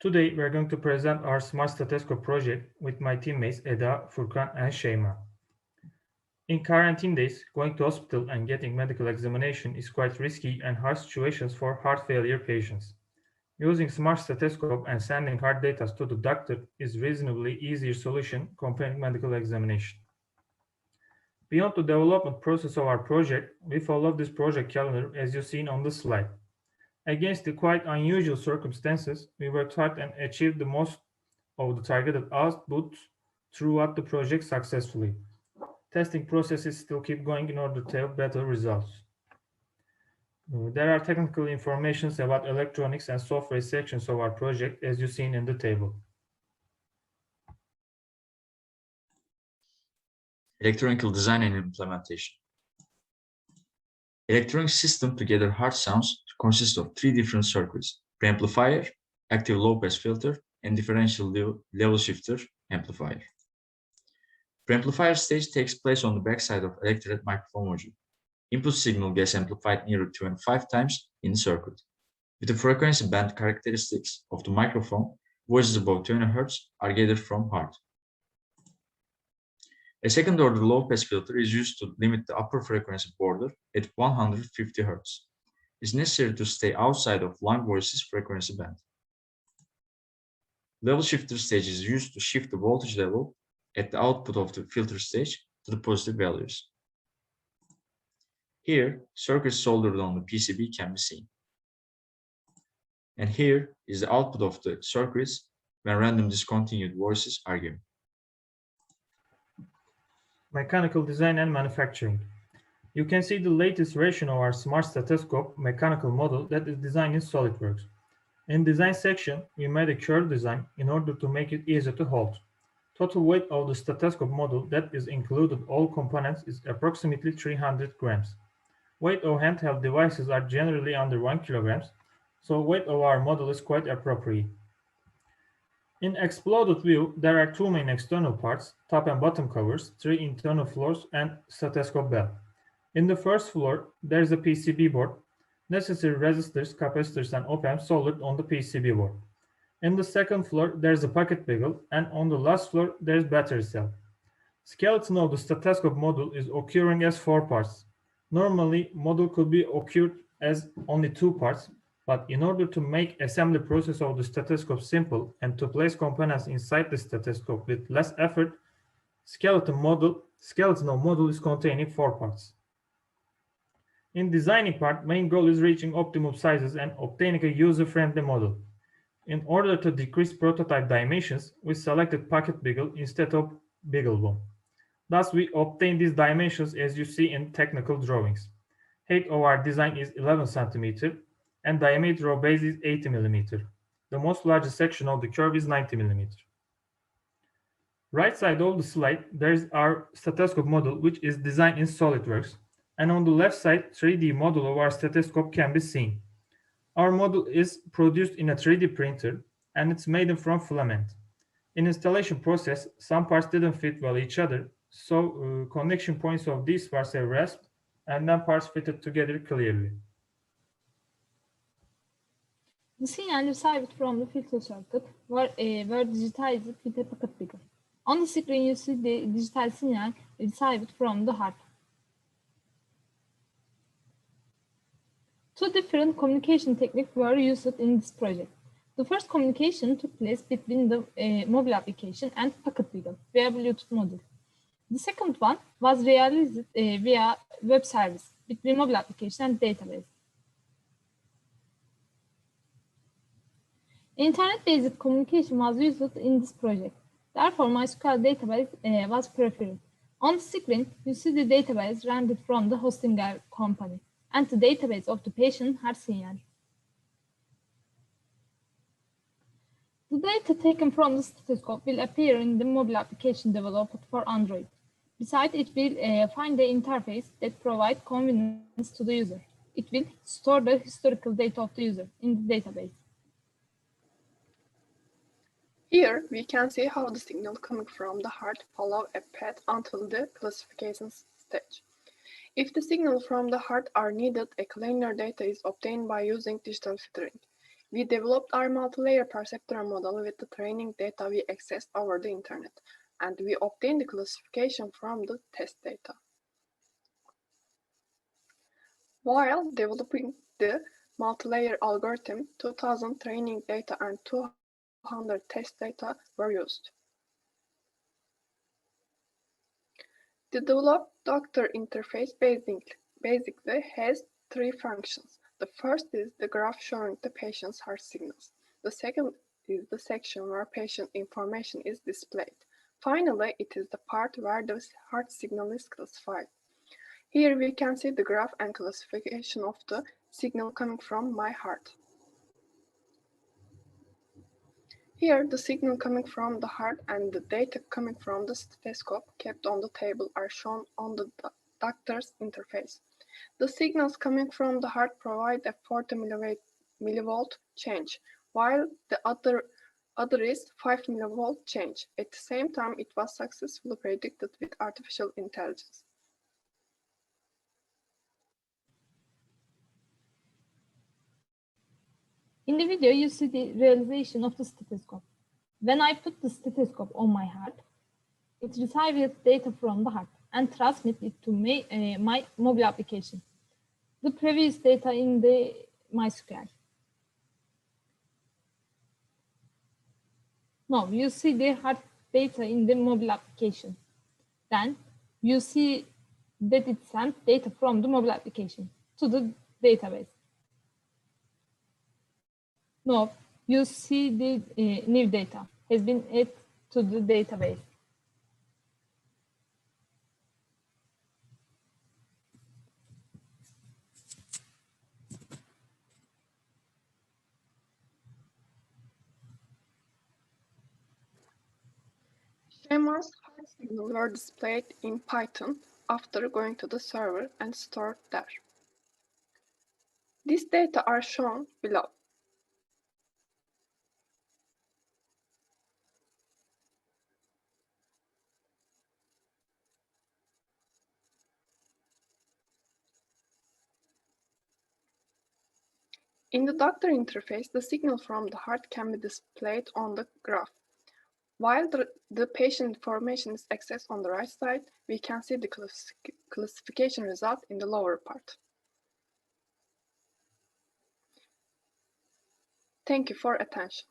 Today, we are going to present our Smart Stethoscope project with my teammates Eda, Furkan, and Shema. In quarantine days, going to hospital and getting medical examination is quite risky and hard situations for heart failure patients. Using Smart Stethoscope and sending heart data to the doctor is reasonably easier solution comparing medical examination. Beyond the development process of our project, we follow this project calendar as you seen on the slide. Against the quite unusual circumstances, we worked hard and achieved the most of the targeted output throughout the project successfully. Testing processes still keep going in order to have better results. There are technical informations about electronics and software sections of our project as you seen in the table. Electronic design and implementation. Electronic system to gather hard sounds consists of three different circuits: preamplifier, active low-pass filter, and differential level shifter amplifier. Preamplifier stage takes place on the backside of electret microphone module. Input signal gets amplified nearly 25 times in the circuit. With the frequency band characteristics of the microphone, voices above 20 Hz are gathered from heart. A second-order low-pass filter is used to limit the upper frequency border at 150 Hz. It is necessary to stay outside of lung voices frequency band. Level shifter stage is used to shift the voltage level at the output of the filter stage to the positive values. Here, circuits soldered on the PCB can be seen. And here is the output of the circuits when random discontinued voices are given. Mechanical design and manufacturing. You can see the latest version of our Smart Stethoscope mechanical model that is designed in SolidWorks. In design section, we made a curve design in order to make it easier to hold. Total weight of the stethoscope model that is included all components is approximately 300 grams. Weight of handheld devices are generally under 1 kg, so weight of our model is quite appropriate. In exploded view, there are two main external parts, top and bottom covers, three internal floors, and stethoscope bell. In the first floor, there is a PCB board, necessary resistors, capacitors, and op-amps soldered on the PCB board. In the second floor, there is a pocket beagle, and on the last floor, there is battery cell. Skeleton of the stethoscope module is occurring as 4 parts. Normally, module could be occurred as only 2 parts, but in order to make assembly process of the stethoscope simple and to place components inside the stethoscope with less effort, skeleton of module is containing 4 parts. In designing part, main goal is reaching optimum sizes and obtaining a user-friendly model. In order to decrease prototype dimensions, we selected pocket beagle instead of beagle bone. Thus, we obtain these dimensions as you see in technical drawings. Height of our design is 11 cm and diameter of base is 80 mm. The most largest section of the curve is 90 mm. Right side of the slide, there is our stethoscope model, which is designed in SolidWorks, and on the left side, 3D model of our stethoscope can be seen. Our model is produced in a 3D printer, and it's made from filament. In installation process, some parts didn't fit well each other, so connection points of these parts are rasped, and then parts fitted together clearly. The signal received from the filter circuit were digitized with a pocket beagle. On the screen, you see the digital signal received from the heart. Two different communication techniques were used in this project. The first communication took place between the mobile application and pocket beagle via Bluetooth module. The second one was realized via web service between mobile application and database. Internet-based communication was used in this project. Therefore, MySQL database was preferred. On the screen, you see the database rendered from the hosting company and the database of the patient heart signal. The data taken from the stethoscope will appear in the mobile application developed for Android. Besides, it will find the interface that provides convenience to the user. It will store the historical data of the user in the database. Here, we can see how the signal coming from the heart follow a path until the classification stage. If the signal from the heart are needed, a cleaner data is obtained by using digital filtering. We developed our multi-layer perceptron model with the training data we accessed over the internet, and we obtained the classification from the test data. While developing the multi-layer algorithm, 2000 training data and 200 test data were used. The developed doctor interface basically has three functions. The first is the graph showing the patient's heart signals. The second is the section where patient information is displayed. Finally, it is the part where the heart signal is classified. Here we can see the graph and classification of the signal coming from my heart. Here, the signal coming from the heart and the data coming from the stethoscope kept on the table are shown on the doctor's interface. The signals coming from the heart provide a 40 millivolt change, while the other is 5 millivolt change. At the same time, it was successfully predicted with artificial intelligence. In the video, you see the realization of the stethoscope. When I put the stethoscope on my heart, it receives data from the heart and transmits it to my mobile application. The previous data in the MySQL. Now you see the heart data in the mobile application. Then you see that it sent data from the mobile application to the database. Now you see the new data has been added to the database. Schema's heart signals were displayed in Python after going to the server and stored there. These data are shown below. In the doctor interface, the signal from the heart can be displayed on the graph. While the patient information is accessed on the right side, we can see the classification result in the lower part. Thank you for attention.